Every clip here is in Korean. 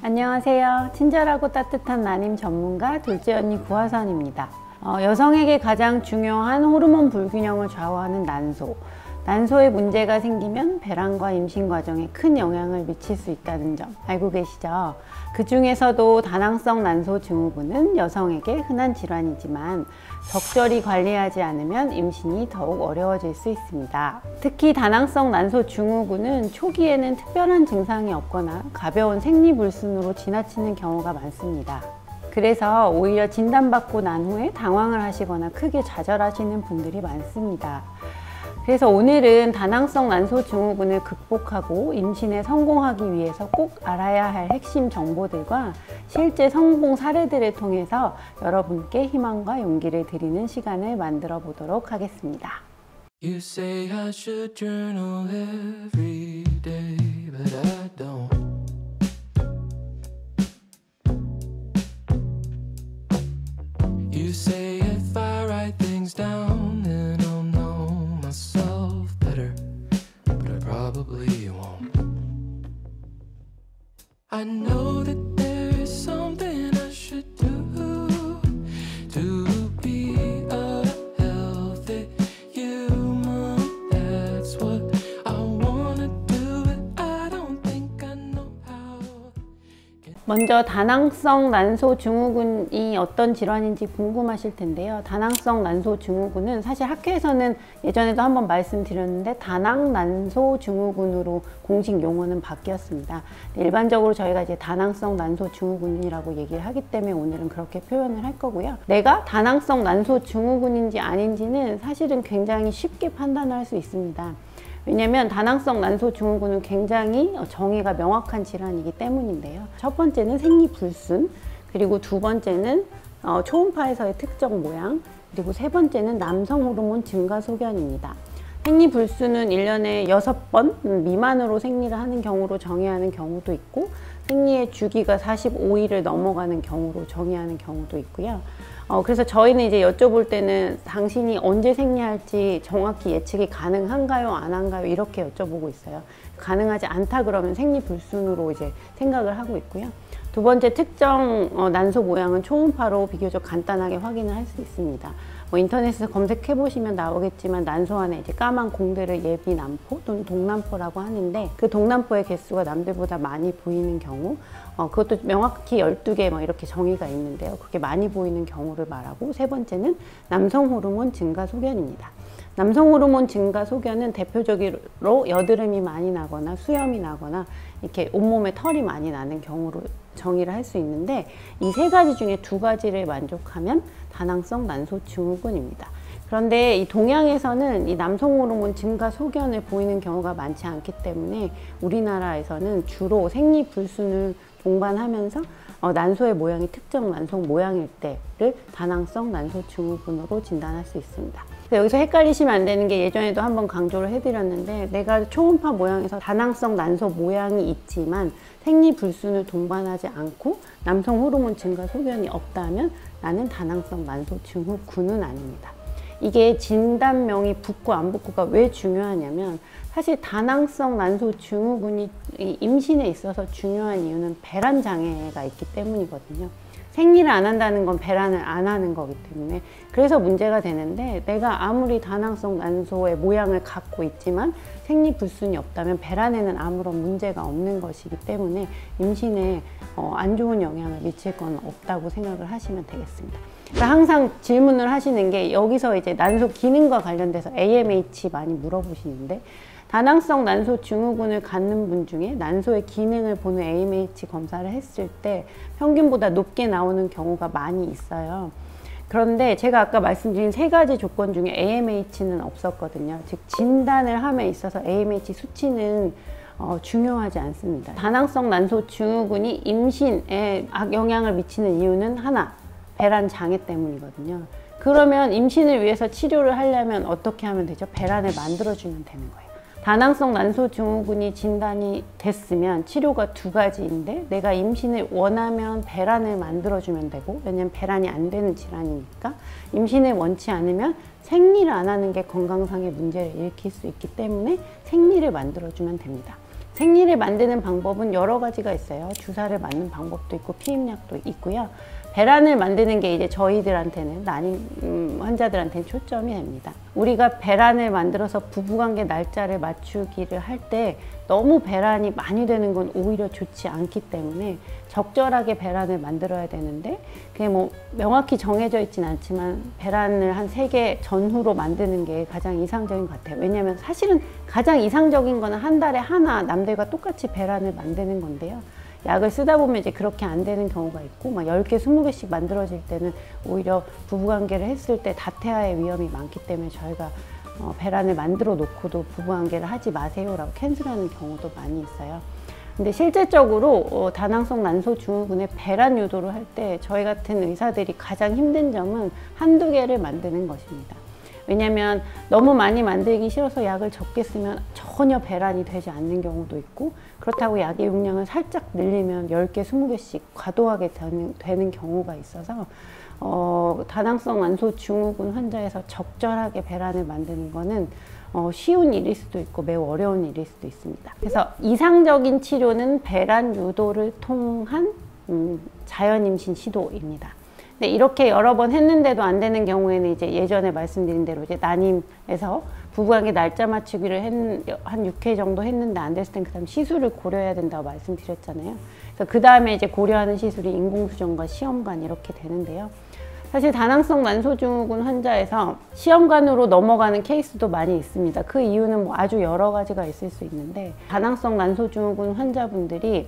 안녕하세요. 친절하고 따뜻한 난임 전문가 둘째 언니 구하선입니다. 여성에게 가장 중요한 호르몬 불균형을 좌우하는 난소. 난소에 문제가 생기면 배란과 임신 과정에 큰 영향을 미칠 수 있다는 점 알고 계시죠? 그 중에서도 다낭성 난소 증후군은 여성에게 흔한 질환이지만 적절히 관리하지 않으면 임신이 더욱 어려워질 수 있습니다. 특히 다낭성 난소 증후군은 초기에는 특별한 증상이 없거나 가벼운 생리불순으로 지나치는 경우가 많습니다. 그래서 오히려 진단받고 난 후에 당황을 하시거나 크게 좌절하시는 분들이 많습니다. 그래서 오늘은 다낭성 난소 증후군을 극복하고 임신에 성공하기 위해서 꼭 알아야 할 핵심 정보들과 실제 성공 사례들을 통해서 여러분께 희망과 용기를 드리는 시간을 만들어 보도록 하겠습니다. You say I should journal every day, but I don't. You say if I write things down, then I'll know myself better, but I probably won't. I know that there is something I should do to be a healthy human. That's what I wanna do, but I don't think I know how. 먼저 다낭성 난소 증후군이 어떤 질환인지 궁금하실 텐데요. 다낭성 난소 증후군은 사실 학회에서는 예전에도 한번 말씀드렸는데 다낭 난소 증후군으로 공식 용어는 바뀌었습니다. 일반적으로 저희가 이제 다낭성 난소 증후군이라고 얘기를 하기 때문에 오늘은 그렇게 표현을 할 거고요. 내가 다낭성 난소 증후군인지 아닌지는 사실은 굉장히 쉽게 판단할 수 있습니다. 왜냐하면 다낭성 난소 증후군은 굉장히 정의가 명확한 질환이기 때문인데요. 첫 번째는 생리불순, 그리고 두 번째는 초음파에서의 특정 모양, 그리고 세 번째는 남성 호르몬 증가 소견입니다. 생리불순은 1년에 6번 미만으로 생리를 하는 경우로 정의하는 경우도 있고, 생리의 주기가 45일을 넘어가는 경우로 정의하는 경우도 있고요. 그래서 저희는 이제 여쭤볼 때는 당신이 언제 생리할지 정확히 예측이 가능한가요, 안 한가요? 이렇게 여쭤보고 있어요. 가능하지 않다 그러면 생리불순으로 이제 생각을 하고 있고요. 두 번째 특정 난소 모양은 초음파로 비교적 간단하게 확인을 할 수 있습니다. 인터넷에서 검색해 보시면 나오겠지만 난소 안에 이제 까만 공들을 예비남포 또는 동남포라고 하는데, 그 동남포의 개수가 남들보다 많이 보이는 경우, 그것도 명확히 12개 뭐 이렇게 정의가 있는데요. 그게 많이 보이는 경우를 말하고, 세 번째는 남성 호르몬 증가 소견입니다. 남성 호르몬 증가 소견은 대표적으로 여드름이 많이 나거나 수염이 나거나 이렇게 온몸에 털이 많이 나는 경우로 정의를 할 수 있는데, 이 세 가지 중에 두 가지를 만족하면 다낭성 난소 증후군입니다. 그런데 이 동양에서는 이 남성 호르몬 증가 소견을 보이는 경우가 많지 않기 때문에 우리나라에서는 주로 생리불순을 동반하면서 난소의 모양이 특정 난소 모양일 때를 다낭성 난소 증후군으로 진단할 수 있습니다. 여기서 헷갈리시면 안 되는 게, 예전에도 한번 강조를 해드렸는데, 내가 초음파 모양에서 다낭성 난소 모양이 있지만 생리불순을 동반하지 않고 남성 호르몬 증가 소견이 없다면 나는 다낭성 난소 증후군은 아닙니다. 이게 진단명이 붙고 안 붙고가 왜 중요하냐면, 사실 다낭성 난소 증후군이 임신에 있어서 중요한 이유는 배란 장애가 있기 때문이거든요. 생리를 안 한다는 건 배란을 안 하는 거기 때문에, 그래서 문제가 되는데, 내가 아무리 다낭성 난소의 모양을 갖고 있지만 생리불순이 없다면 배란에는 아무런 문제가 없는 것이기 때문에 임신에 안 좋은 영향을 미칠 건 없다고 생각을 하시면 되겠습니다. 그러니까 항상 질문을 하시는 게, 여기서 이제 난소 기능과 관련돼서 AMH 많이 물어보시는데, 다낭성 난소 증후군을 갖는 분 중에 난소의 기능을 보는 AMH 검사를 했을 때 평균보다 높게 나오는 경우가 많이 있어요. 그런데 제가 아까 말씀드린 세 가지 조건 중에 AMH는 없었거든요. 즉 진단을 함에 있어서 AMH 수치는 중요하지 않습니다. 다낭성 난소 증후군이 임신에 악영향을 미치는 이유는 하나, 배란 장애 때문이거든요. 그러면 임신을 위해서 치료를 하려면 어떻게 하면 되죠? 배란을 만들어주면 되는 거예요. 다낭성 난소 증후군이 진단이 됐으면 치료가 두 가지인데, 내가 임신을 원하면 배란을 만들어주면 되고, 왜냐면 배란이 안 되는 질환이니까, 임신을 원치 않으면 생리를 안 하는 게 건강상의 문제를 일으킬 수 있기 때문에 생리를 만들어주면 됩니다. 생리를 만드는 방법은 여러 가지가 있어요. 주사를 맞는 방법도 있고 피임약도 있고요. 배란을 만드는 게 이제 저희들한테는 난임 환자들한테는 초점이 됩니다. 우리가 배란을 만들어서 부부관계 날짜를 맞추기를 할 때 너무 배란이 많이 되는 건 오히려 좋지 않기 때문에 적절하게 배란을 만들어야 되는데, 그게 뭐 명확히 정해져 있진 않지만 배란을 한 3개 전후로 만드는 게 가장 이상적인 것 같아요. 왜냐하면 사실은 가장 이상적인 거는 한 달에 하나 남들과 똑같이 배란을 만드는 건데요. 약을 쓰다 보면 이제 그렇게 안 되는 경우가 있고, 막 10개, 20개씩 만들어질 때는 오히려 부부관계를 했을 때 다태아의 위험이 많기 때문에 저희가 배란을 만들어 놓고도 부부관계를 하지 마세요라고 캔슬하는 경우도 많이 있어요. 근데 실제적으로 다낭성 난소 증후군의 배란 유도를 할 때 저희 같은 의사들이 가장 힘든 점은 한두 개를 만드는 것입니다. 왜냐면 너무 많이 만들기 싫어서 약을 적게 쓰면 전혀 배란이 되지 않는 경우도 있고, 그렇다고 약의 용량을 살짝 늘리면 10개, 20개씩 과도하게 되는 경우가 있어서 다낭성 난소 증후군 환자에서 적절하게 배란을 만드는 거는 쉬운 일일 수도 있고 매우 어려운 일일 수도 있습니다. 그래서 이상적인 치료는 배란 유도를 통한 자연 임신 시도입니다. 네, 이렇게 여러 번 했는데도 안 되는 경우에는 이제 예전에 말씀드린 대로 이제 난임에서 부부관계 날짜 맞추기를 한 6회 정도 했는데 안 됐을 땐 그다음 시술을 고려해야 된다고 말씀드렸잖아요. 그래서 그 다음에 이제 고려하는 시술이 인공수정과 시험관 이렇게 되는데요. 사실 다낭성 난소증후군 환자에서 시험관으로 넘어가는 케이스도 많이 있습니다. 그 이유는 뭐 아주 여러 가지가 있을 수 있는데, 다낭성 난소증후군 환자분들이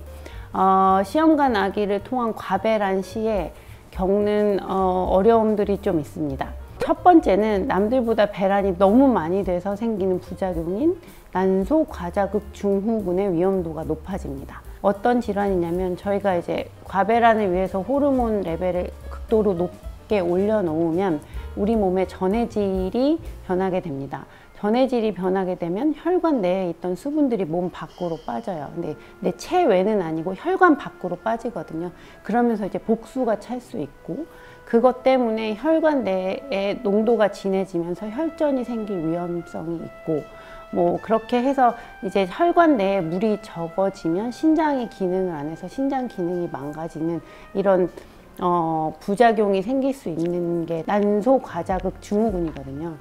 시험관 아기를 통한 과배란 시에 겪는 어려움들이 좀 있습니다. 첫 번째는 남들보다 배란이 너무 많이 돼서 생기는 부작용인 난소 과자극 증후군의 위험도가 높아집니다. 어떤 질환이냐면, 저희가 이제 과배란을 위해서 호르몬 레벨을 극도로 높게 올려놓으면 우리 몸의 전해질이 변하게 됩니다. 전해질이 변하게 되면 혈관 내에 있던 수분들이 몸 밖으로 빠져요. 근데 내 체외는 아니고 혈관 밖으로 빠지거든요. 그러면서 이제 복수가 찰 수 있고, 그것 때문에 혈관 내에 농도가 진해지면서 혈전이 생길 위험성이 있고, 뭐 그렇게 해서 이제 혈관 내에 물이 적어지면 신장이 기능을 안 해서 신장 기능이 망가지는 이런 부작용이 생길 수 있는 게 난소 과자극 증후군이거든요.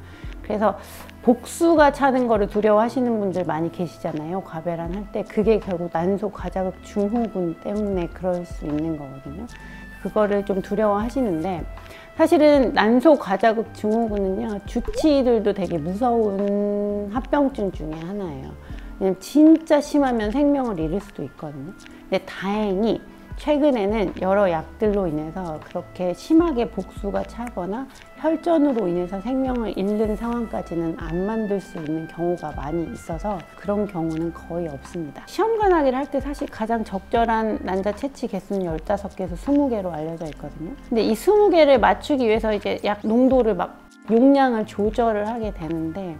그래서 복수가 차는 거를 두려워하시는 분들 많이 계시잖아요. 과배란 할 때. 그게 결국 난소 과자극 증후군 때문에 그럴 수 있는 거거든요. 그거를 좀 두려워하시는데, 사실은 난소 과자극 증후군은요, 주치의들도 되게 무서운 합병증 중에 하나예요. 왜냐면 진짜 심하면 생명을 잃을 수도 있거든요. 근데 다행히 최근에는 여러 약들로 인해서 그렇게 심하게 복수가 차거나 혈전으로 인해서 생명을 잃는 상황까지는 안 만들 수 있는 경우가 많이 있어서 그런 경우는 거의 없습니다. 시험관하기를 할 때 사실 가장 적절한 난자 채취 개수는 15개에서 20개로 알려져 있거든요. 근데 이 20개를 맞추기 위해서 이제 약 농도를 막 용량을 조절을 하게 되는데,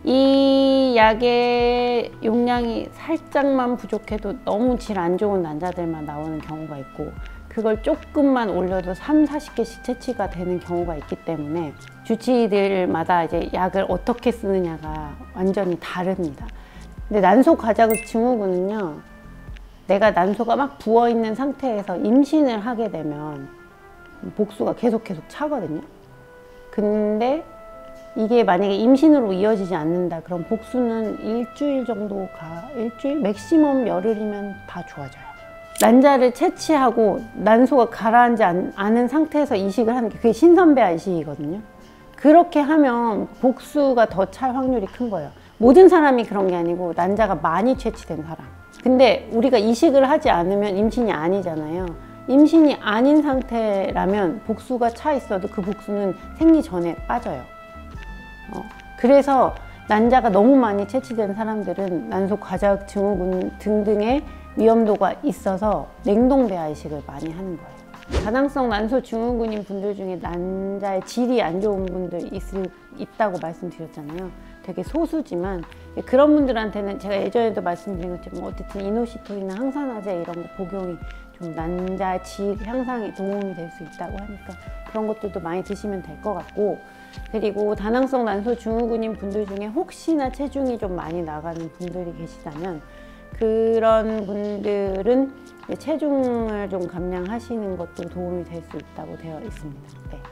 이 약의 용량이 살짝만 부족해도 너무 질 안 좋은 난자들만 나오는 경우가 있고, 그걸 조금만 올려도 30-40개씩 채취가 되는 경우가 있기 때문에 주치의들마다 이제 약을 어떻게 쓰느냐가 완전히 다릅니다. 근데 난소 과자극 증후군은요, 내가 난소가 막 부어있는 상태에서 임신을 하게 되면 복수가 계속 차거든요. 근데 이게 만약에 임신으로 이어지지 않는다, 그럼 복수는 일주일 정도가, 일주일? 맥시멈 열흘이면 다 좋아져요. 난자를 채취하고 난소가 가라앉지 않은 상태에서 이식을 하는 게 그게 신선배아 이식이거든요. 그렇게 하면 복수가 더 찰 확률이 큰 거예요. 모든 사람이 그런 게 아니고 난자가 많이 채취된 사람. 근데 우리가 이식을 하지 않으면 임신이 아니잖아요. 임신이 아닌 상태라면 복수가 차 있어도 그 복수는 생리 전에 빠져요. 그래서 난자가 너무 많이 채취된 사람들은 난소 과자극 증후군 등등의 위험도가 있어서 냉동배아 이식을 많이 하는 거예요. 다낭성 난소 증후군인 분들 중에 난자의 질이 안 좋은 분들 있다고 말씀드렸잖아요. 되게 소수지만 그런 분들한테는 제가 예전에도 말씀드린 것처럼 어쨌든 이노시톨이나 항산화제 이런 거 복용이 좀 난자 질 향상에 도움이 될 수 있다고 하니까 그런 것들도 많이 드시면 될 것 같고, 그리고 다낭성 난소 증후군인 분들 중에 혹시나 체중이 좀 많이 나가는 분들이 계시다면 그런 분들은 체중을 좀 감량하시는 것도 도움이 될 수 있다고 되어 있습니다. 네.